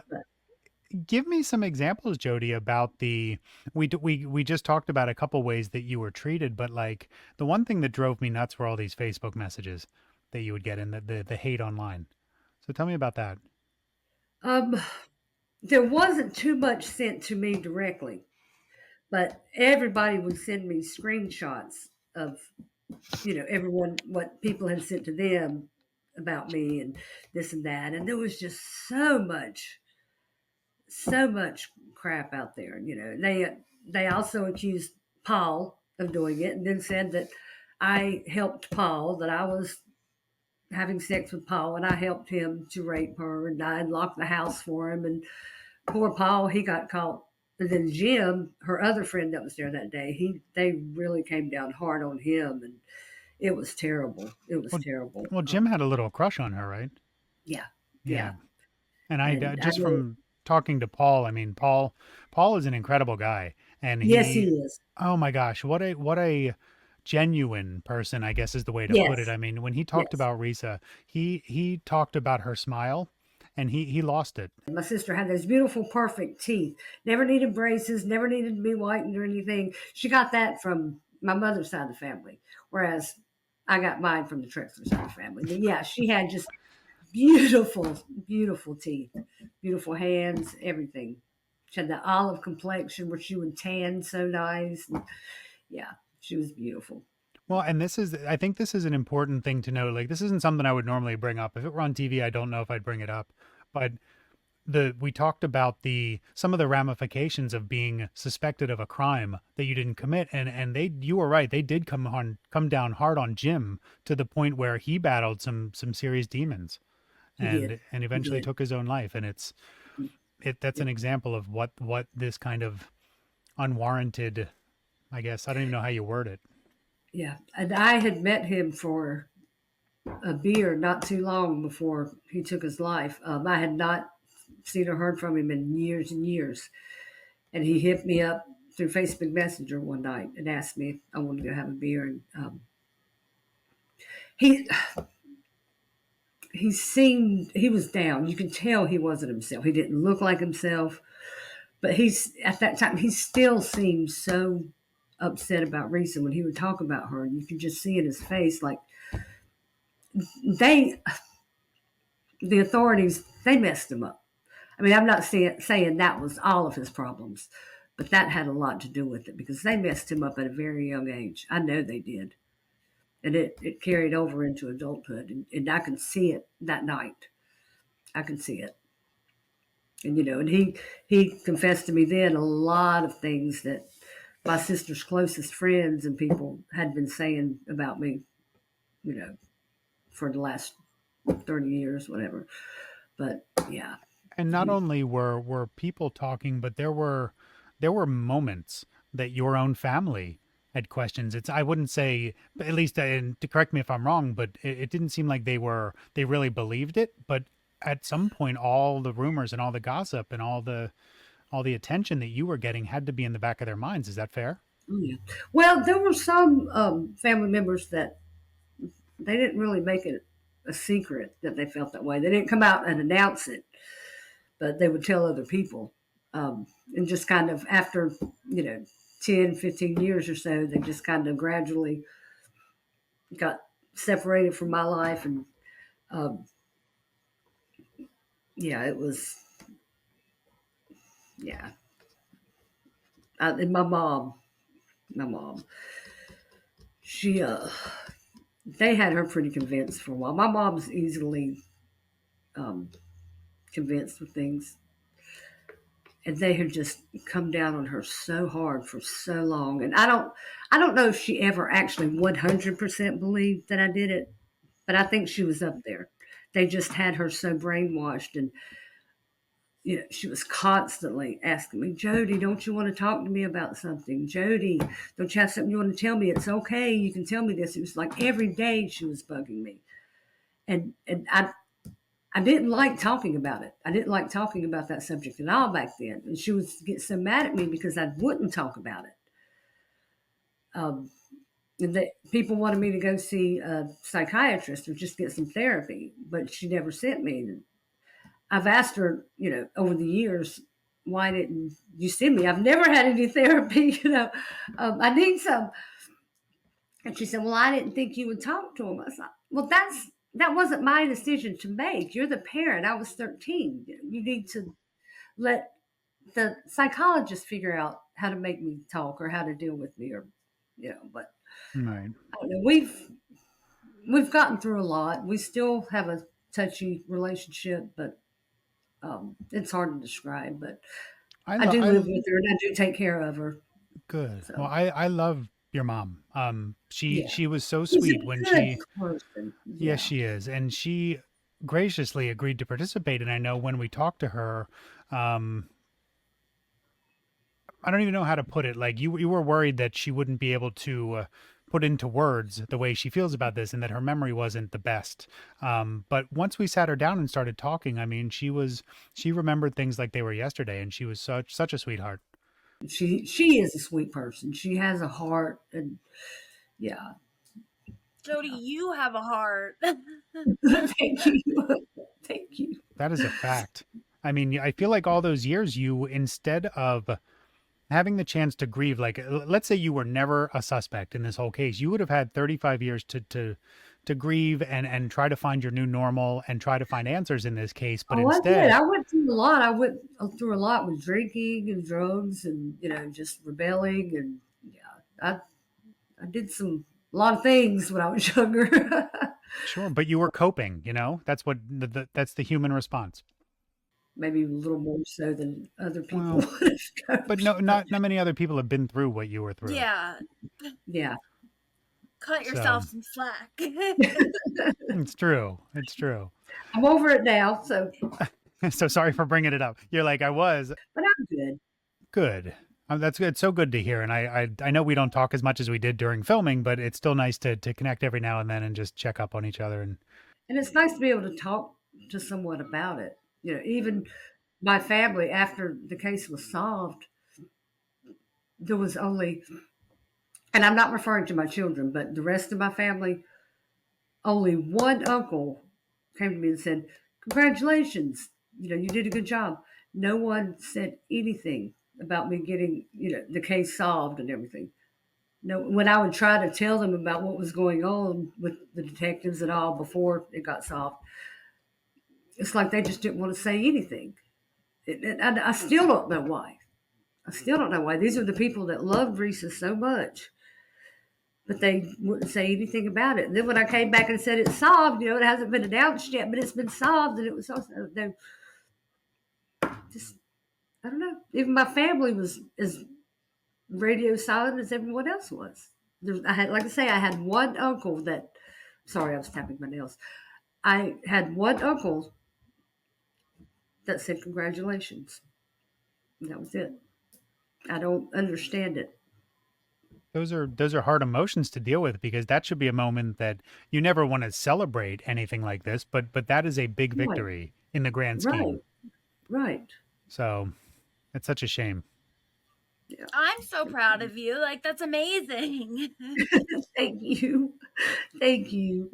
give me some examples, Jodie, about the we just talked about a couple ways that you were treated, but like the one thing that drove me nuts were all these Facebook messages that you would get in the hate online. So tell me about that. Um, there wasn't too much sent to me directly, but everybody would send me screenshots of, everyone, what people had sent to them about me and this and that. And there was just so much crap out there. They also accused Paul of doing it and then said that I helped Paul, that I was having sex with Paul and I helped him to rape her and I locked the house for him. And poor Paul, he got caught. And then Jim, her other friend that was there that day, they really came down hard on him, and it was terrible. It was Well, terrible. well, Jim had a little crush on her, right? Yeah, Yeah, yeah, and I and I just know. from talking to Paul, I mean, Paul is an incredible guy, and Yes, he he, is. oh my gosh, what a genuine person, I guess is the way to put it. Yes, I mean, when he talked yes. about Risa, he talked about her smile, and he lost it. My sister had those beautiful, perfect teeth. Never needed braces. Never needed to be whitened or anything. She got that from my mother's side of the family, whereas I got mine from the Trexler side of the family. But yeah, she had just beautiful, beautiful teeth, beautiful hands, everything. She had the olive complexion where she would tan so nice. And yeah, she was beautiful. Well, and I think this is an important thing to know. Like, this isn't something I would normally bring up. If it were on TV, I don't know if I'd bring it up, but we talked about the some of the ramifications of being suspected of a crime that you didn't commit, and you were right, they did come down hard on Jim to the point where he battled some serious demons He did. and He eventually did. took his own life, and that's an Yep. example of what this kind of unwarranted, I guess I don't even know how you word it. Yeah. And I had met him for a beer not too long before he took his life. I had not seen or heard from him in years and years. And he hit me up through Facebook Messenger one night and asked me if I wanted to go have a beer. And he he was down. You could tell he wasn't himself. He didn't look like himself. But he's at that time he still seemed so upset about Reesa when he would talk about her. You could just see in his face like they the authorities they messed him up. I mean, I'm not saying that was all of his problems, but that had a lot to do with it because they messed him up at a very young age. I know they did. And it carried over into adulthood. And I could see it that night. I could see it. And, and he confessed to me then a lot of things that my sister's closest friends and people had been saying about me, you know, for the last 30 years, whatever. But yeah, And not he, only were people talking, but there were moments that your own family had questions. It's I wouldn't say, at least, and to correct me if I'm wrong, but it didn't seem like they really believed it. But at some point, all the rumors and all the gossip and all the attention that you were getting had to be in the back of their minds. Is that fair? oh yeah. Well, there were some family members that they didn't really make it a secret that they felt that way. They didn't come out and announce it, but they would tell other people. And just kind of after, you know, 10, 15 years or so, they just kind of gradually got separated from my life. And um, yeah, it was, yeah. And my mom, she, they had her pretty convinced for a while. My mom's easily um, convinced with things. And they had just come down on her so hard for so long. And I don't know if she ever actually 100% believed that I did it, but I think she was up there. They just had her so brainwashed. And she was constantly asking me, Jodie, don't you want to talk to me about something? Jodie, don't you have something you want to tell me? It's okay. You can tell me this. It was like every day she was bugging me. And I didn't like talking about it. I didn't like talking about that subject at all back then. And she would get so mad at me because I wouldn't talk about it. And people wanted me to go see a psychiatrist or just get some therapy, but she never sent me. I've asked her, over the years, why didn't you send me? I've never had any therapy, I need some. And she said, well, I didn't think you would talk to him. I thought, well, that wasn't my decision to make. You're the parent. I was 13. You need to let the psychologist figure out how to make me talk or how to deal with me, or, but Right. I don't know. We've gotten through a lot. We still have a touchy relationship, but it's hard to describe. But I do live with her and I do take care of her. Good. So Well, I love your mom. yeah, She was so she's sweet a when good she, person. yes, Yeah. she is, and she graciously agreed to participate. And I know when we talked to her, um, I don't even know how to put it. Like you were worried that she wouldn't be able to put into words the way she feels about this, and that her memory wasn't the best. But once we sat her down and started talking, I mean, she remembered things like they were yesterday, and she was such a sweetheart. She is a sweet person. She has a heart, and yeah. Jodie, you have a heart. Thank you. Thank you. That is a fact. I mean, I feel like all those years you, instead of having the chance to grieve, like let's say you were never a suspect in this whole case, you would have had 35 years to grieve and try to find your new normal and try to find answers in this case. But Oh, I did. instead, I went through a lot. I went through a lot with drinking and drugs and just rebelling, and yeah, I did a lot of things when I was younger. sure, but you were coping, that's what that's the human response. Maybe a little more so than other people Well, would have but coped. no, not many other people have been through what you were through. Yeah, Yeah. cut So yourself some slack. it's true. It's true. I'm over it now, so So sorry for bringing it up. You're like, I was but I'm good. good. That's good. It's so good to hear. And I know we don't talk as much as we did during filming, but it's still nice to connect every now and then and just check up on each other. And And it's nice to be able to talk to someone about it. Even my family, after the case was solved, there was only, and I'm not referring to my children, but the rest of my family, only one uncle came to me and said, congratulations, you did a good job. No one said anything about me getting, the case solved and everything. No, when I would try to tell them about what was going on with the detectives and all before it got solved, it's like they just didn't want to say anything. I still don't know why. I still don't know why. These are the people that loved Reesa so much, but they wouldn't say anything about it. And then when I came back and said it's solved, it hasn't been announced yet, but it's been solved, and it was also they just, I don't know. Even my family was as radio silent as everyone else was. I had, like I say, I had one uncle that. Sorry, I was tapping my nails. I had one uncle that said congratulations. And that was it. I don't understand it. those are hard emotions to deal with, because that should be a moment that you never want to celebrate anything like this, but that is a big Right, victory in the grand right, scheme. right. So it's such a shame. Yeah. I'm so proud of you. Like, that's amazing. Thank you. Thank you.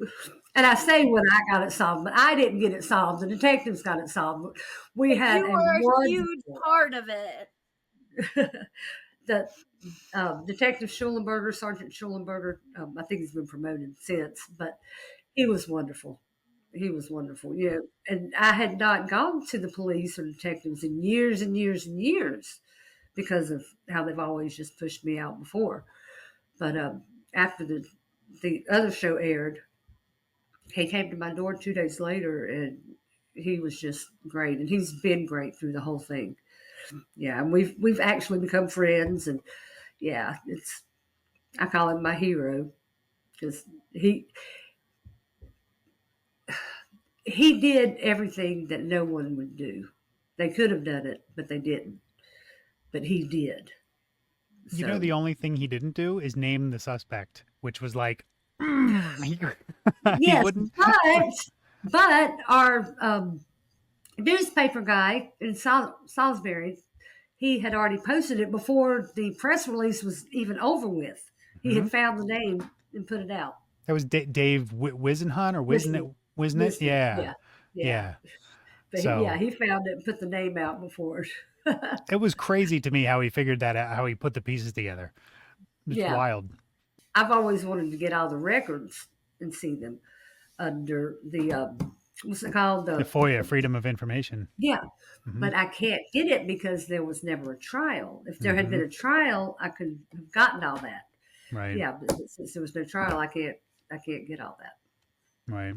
And I say when I got it solved, but I didn't get it solved. The detectives got it solved. We But had you a were a huge wonderful part of it. the Detective Schulenberger, Sergeant Schulenberger. I think he's been promoted since, but he was wonderful. He was wonderful. And I had not gone to the police or detectives in years and years and years because of how they've always just pushed me out before. But after the other show aired, he came to my door 2 days later, and he was just great, and he's been great through the whole thing. Yeah, and we've actually become friends, and yeah, I call him my hero because he did everything that no one would do, They could have done it, but they didn't. But he did. You know, So the only thing he didn't do is name the suspect, which was like, he yes, wouldn't. but our newspaper guy in Salisbury, he had already posted it before the press release was even over with. He Mhm. had found the name and put it out. That was Dave Wisenhunt or Wisn't Wisn't it? Wisn't Yeah. Yeah, yeah. Yeah. But So he found it and put the name out before. it was crazy to me how he figured that out, how he put the pieces together. It's Yeah, wild. I've always wanted to get all the records and see them under the what's it called? The FOIA, Freedom of Information. Yeah, Hmm. but I can't get it because there was never a trial. If there had Hmm. been a trial, I could have gotten all that. Right. Yeah, but since there was no trial, I can't get all that. Right.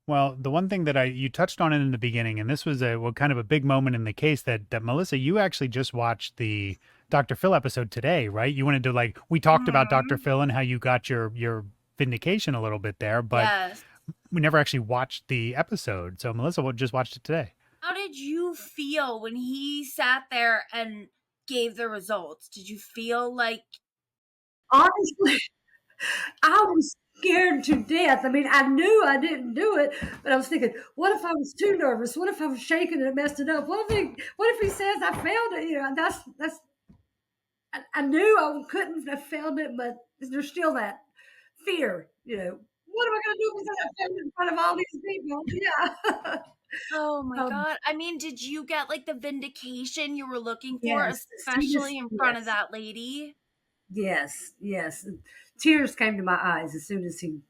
Well, the one thing that you touched on it in the beginning, and this was kind of a big moment in the case that Melissa, you actually just watched the Dr. Phil episode today, right? You wanted to we talked about Dr. Mhm. Phil and how you got your vindication a little bit there, but Yes. we never actually watched the episode. So Melissa just watched it today. How did you feel when he sat there and gave the results? Did you feel like Honestly, I was scared to death. I mean, I knew I didn't do it, but I was thinking, what if I was too nervous? What if I was shaking and messed it up? What if he says I failed it? That's I knew I couldn't have failed it, but there's still that fear. What am I going to do because I failed in front of all these people? Yeah. oh my um, god. I mean, did you get like the vindication you were looking for, yes. especially in front of Yes. that lady? Yes. Yes. Tears came to my eyes as soon as he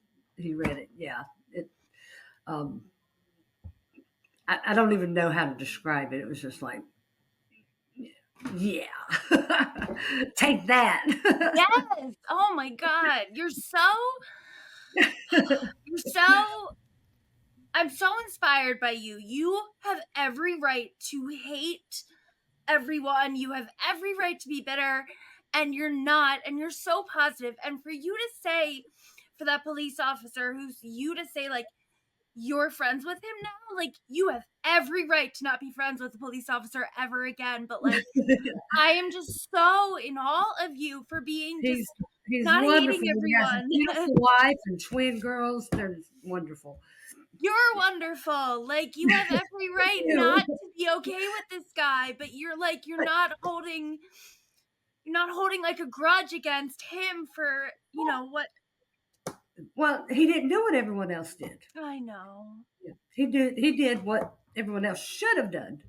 read it. Yeah. It. Um, I don't even know how to describe it. It was just like, yeah, take that. Yes. Oh my god. I'm so inspired by you. You have every right to hate everyone. You have every right to be bitter, and you're not, and you're so positive. And for you to say, for that police officer who's you to say, like, you're friends with him now, like, you have every right to not be friends with a police officer ever again. But, like, I am just so in awe of you for being just He's not hating wonderful. He has a everyone. beautiful wife and twin girls. They're wonderful. You're wonderful. Like, you have every right not to be okay with this guy, but you're not holding like a grudge against him for, what Well, he didn't do what everyone else did. I know. He did what everyone else should have done.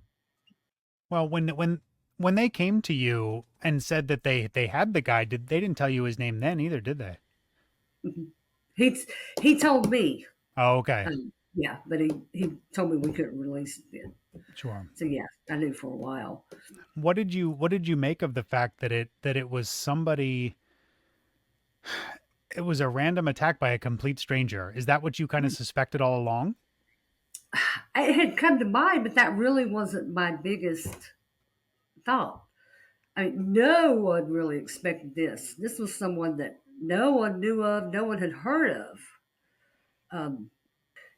Well, when they came to you and said that they had the guy, they didn't tell you his name then either, did they? He told me. Oh, okay. Yeah, but he told me we couldn't release it then. Sure. So yeah, I knew for a while. What did you make of the fact that it was somebody? It was a random attack by a complete stranger. Is that what you kind of suspected all along? It had come to mind, but that really wasn't my biggest thought. I mean, no one really expected this. This was someone that no one knew of, no one had heard of.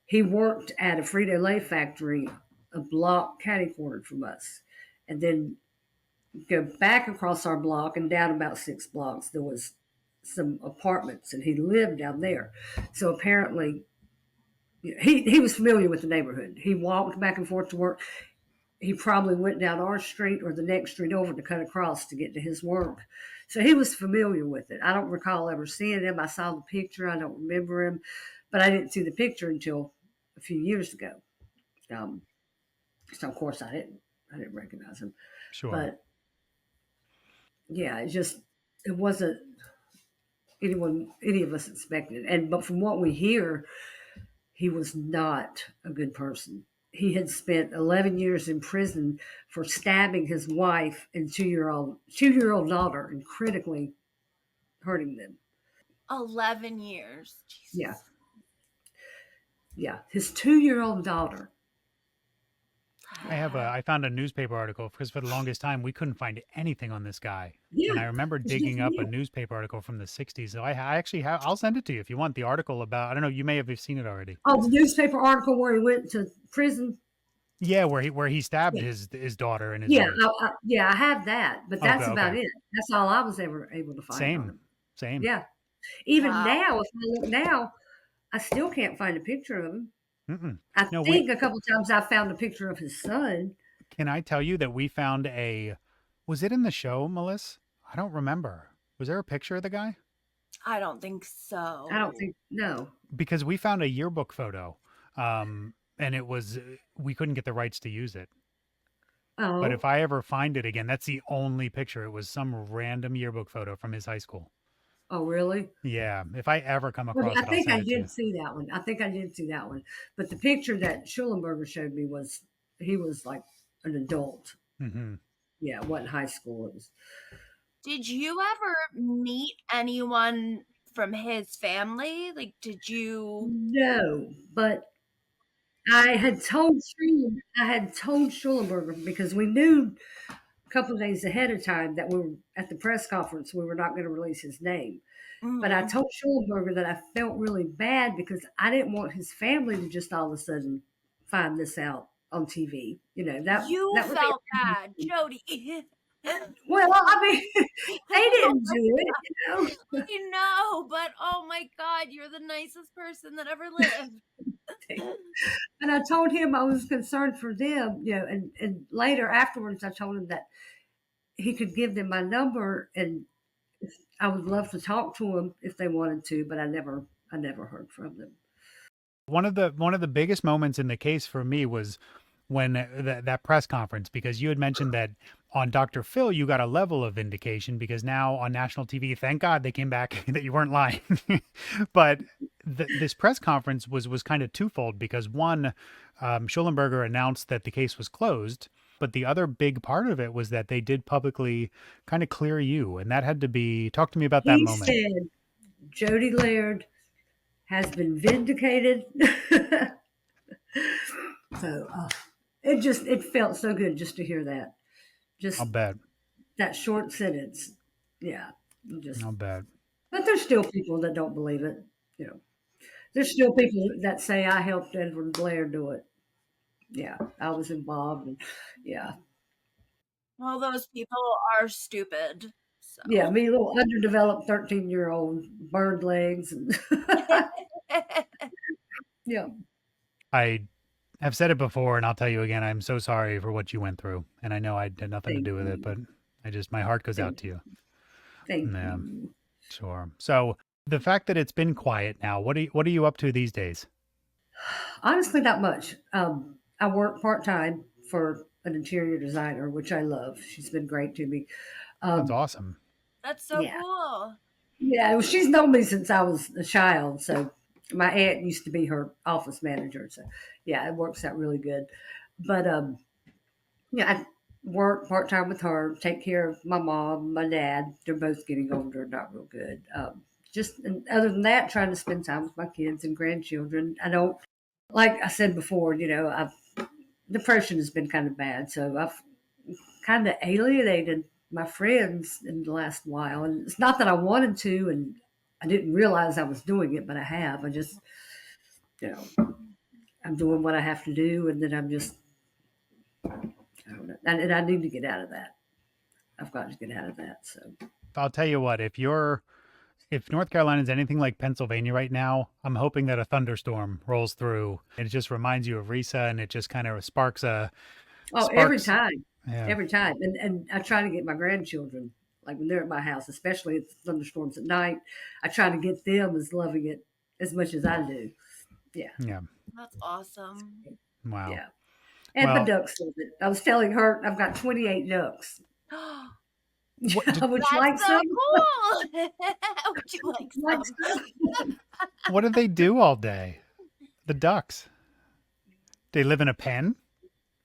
He worked at a Frito-Lay factory a block catty-cornered from us. And then go back across our block and down about 6 blocks, there was some apartments, and he lived down there. So apparently, he was familiar with the neighborhood. He walked back and forth to work. He probably went down our street or the next street over to cut across to get to his work. So he was familiar with it. I don't recall ever seeing him. I saw the picture. I don't remember him, but I didn't see the picture until a few years ago. So of course I didn't recognize him. Sure. But yeah, it wasn't any of us expected. But from what we hear, he was not a good person. He had spent 11 years in prison for stabbing his wife and two-year-old daughter and critically hurting them. 11 years. Jesus. Yeah, his 2-year-old daughter. I found a newspaper article because for the longest time we couldn't find anything on this guy. Yeah, And I remember it's digging just up a new. newspaper article from the 60s. So I actually have, I'll send it to you if you want the article about, I don't know, you may have seen it already. Oh, the newspaper article where he went to prison. Yeah, where he stabbed Yeah. his daughter and his Yeah, wife. yeah, I have that, but Okay, that's about okay. it. That's all I was ever able to find on Same. him. Same. Yeah. Even Wow. now, if I look now, I still can't find a picture of him. Mm-mm. I No, we think a couple times I found a picture of his son. can I tell you that we found a was it in the show, Melissa? I don't remember. Was there a picture of the guy? I don't think so. I don't think no. Because we found a yearbook photo. And it was we couldn't get the rights to use it. But if Oh, I ever find it again, that's the only picture. It was some random yearbook photo from his high school. oh, really? Yeah, if I ever come Well, across I it, I'll think send I it to did you. see that one. I think I did see that one. But the picture that Schulenberger showed me was he was like an adult. Hmm. Yeah, it wasn't high school. It was Did you ever meet anyone from his family? Like, did you? no, but I had told Schulenberger because we knew a couple of days ahead of time that we were at the press conference. We were not going to release his name. But I Mhm. told Schulenberger that I felt really bad because I didn't want his family to just all of a sudden find this out on TV. You know, You that would be felt bad, Jodie. well, I mean, they Oh didn't my do it, God, I know, but oh my God, you're the nicest person that ever lived. and I told him I was concerned for them, and later afterwards I told him that he could give them my number and I would love to talk to them if they wanted to, but I never heard from them. One of the biggest moments in the case for me was when that press conference, because you had mentioned that on Dr. Phil you got a level of vindication because now on national TV, thank God they came back that you weren't lying. But this press conference was kind of twofold because one, Schollenberger announced that the case was closed, but the other big part of it was that they did publicly kind of clear you, and that had to be talk to me about that He moment. said Jodie Laird has been vindicated. So it felt so good just to hear that. I'll Just bet. that short sentence. Yeah. Just I'll bet. but there's still people that don't believe it. You know. There's still people that say I helped Edward Blair do it. Yeah. I was involved and yeah. Well, those people are stupid. Yeah, So. me little underdeveloped 13-year-old bird legs and yeah. I have said it before and I'll tell you again, I'm so sorry for what you went through. And I know I had nothing to Thank do with it, you. but my heart goes out Thank to you. you. Thank Yeah, you. sure. So the fact that it's been quiet now, what are you up to these days? Honestly, not much. I work part time for an interior designer, which I love. She's been great to me. That's Um, awesome. That's so yeah, cool. yeah. Well, she's known me since I was a child. So my aunt used to be her office manager. So yeah, it works out really good. But yeah, I work part time with her, take care of my mom, my dad. They're both getting older, not real good. Just and other than that, trying to spend time with my kids and grandchildren. I don't like I said before. I've depression has been kind of bad, so I've kind of alienated my friends in the last while. And it's not that I wanted to, and I didn't realize I was doing it, but I have. I just, you know, I'm doing what I have to do, and then I'm just, I don't know, and I need to get out of that. I've got to get out of that. So I'll tell you what, if North Carolina is anything like Pennsylvania right now, I'm hoping that a thunderstorm rolls through and it just reminds you of Risa and it just kind of oh, sparks. Yeah. every time, and I try to get my grandchildren like when they're at my house, especially if thunderstorms at night. I try to get them as loving it as much as I do. Yeah, Yeah. That's awesome. Wow. yeah. And my Well, ducks love it. I was telling her I've got 28 ducks. That's what did Would you like so some? cool. Would you like Would you like some? some? what do they do all day? The ducks. They live in a pen?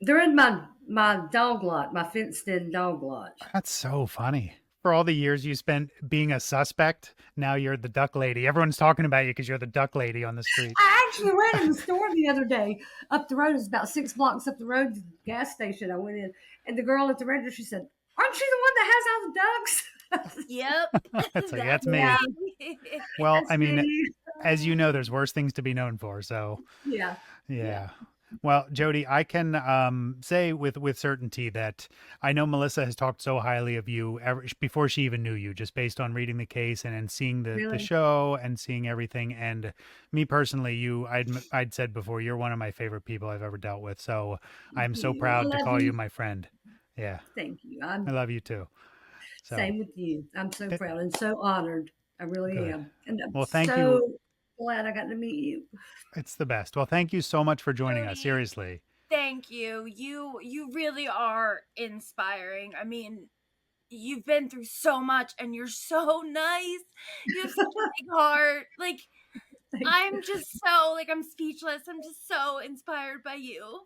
They're in my dog lot, my fenced in dog lot. That's so funny. For all the years you spent being a suspect, now you're the duck lady. Everyone's talking about you because you're the duck lady on the street. I actually went in the store the other day up the road. It's about 6 blocks up the road to the gas station. I went in, and the girl at the register, she said, "Aren't you the one that has all the ducks?" Yep. That's like, that's That's Yeah, me. me. Well, that's I mean, me. as you know, there's worse things to be known for. So, Yeah, yeah. yeah. Well, Jodie, I can say with certainty that I know Melissa has talked so highly of you before she even knew you, just based on reading the case and seeing the Really? show and seeing everything. And me personally, I'd said before, you're one of my favorite people I've ever dealt with. So I'm so I proud to love call you you. my friend. Yeah, Thank you. I I'm love you too. So same with you. I'm so it, proud and so honored. I really good. am. And I'm Well, thank you. so glad I got to meet you. It's the best. Well, thank you so much for joining us. Jodie, Seriously. thank you. You really are inspiring. I mean, you've been through so much and you're so nice. You have such a big heart. Like, Thank you. I'm just so like I'm speechless. I'm just so inspired by you.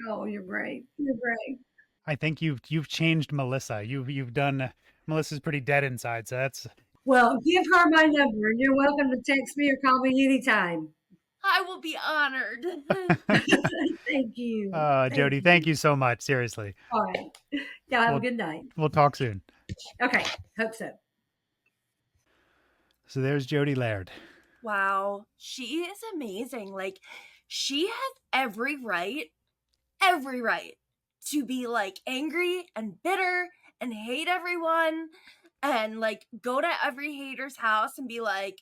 Oh, you're great. You're great. I think you've changed Melissa. You've done Melissa's pretty dead inside, so that's Well, give her my number. You're welcome to text me or call me anytime. I will be honored. Thank you. Thank Jodie, thank you. you so much. Seriously. All right. Y'all have a We'll good night. we'll talk soon. Okay. Hope so. So there's Jodie Laird. Wow, she is amazing. Like, she has every right to be like angry and bitter and hate everyone and like go to every hater's house and be like,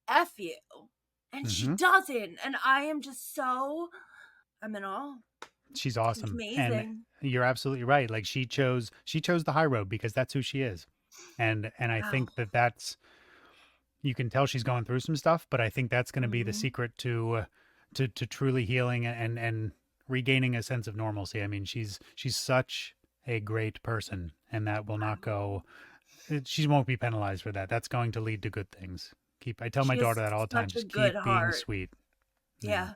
F you. And she Hmm. doesn't. And I am just I'm in awe. She's She's awesome, and amazing. you're absolutely right. Like she chose the high road because that's who she is, and I Wow. think that's you can tell she's going through some stuff, but I think that's going to be the Mhm. secret to truly healing and regaining a sense of normalcy. I mean, she's such a great person, and that will not go. She won't be penalized for that. That's going to lead to good things. I tell my She has daughter that all the time. such a Just good keep being heart. sweet. Yeah. Yeah.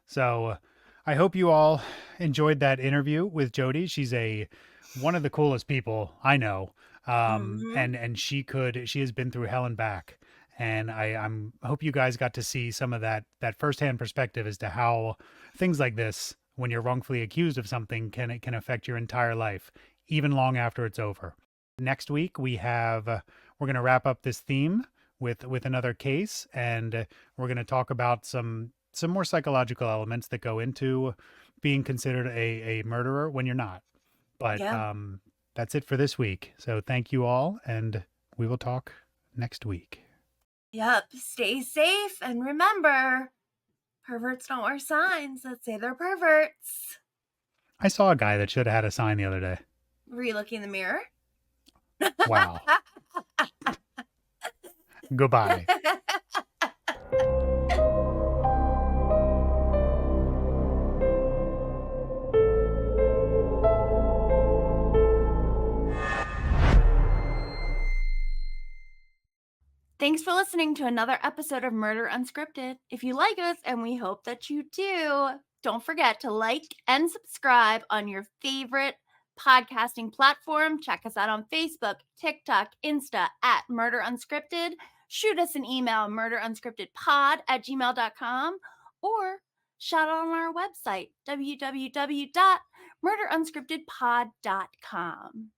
So I hope you all enjoyed that interview with Jodie. She's one of the coolest people I know. Mhm. And she has been through hell and back. And I hope you guys got to see some of that firsthand perspective as to how things like this, when you're wrongfully accused of something, can affect your entire life, even long after it's over. Next week we're going to wrap up this theme with another case, and we're going to talk about some more psychological elements that go into being considered a murderer when you're not. But Yeah. that's it for this week. So thank you all, and we will talk next week. Yep. Stay safe and remember, perverts don't wear signs that say they're perverts. I saw a guy that should have had a sign the other day. Were you looking in the mirror? Wow. Goodbye. Thanks for listening to another episode of Murder Unscripted. If you like us, and we hope that you do, don't forget to like and subscribe on your favorite podcasting platform. Check us out on Facebook, TikTok, Insta at Murder Unscripted. Shoot us an email, murderunscriptedpod@gmail.com, or shout out on our website, www.murderunscriptedpod.com.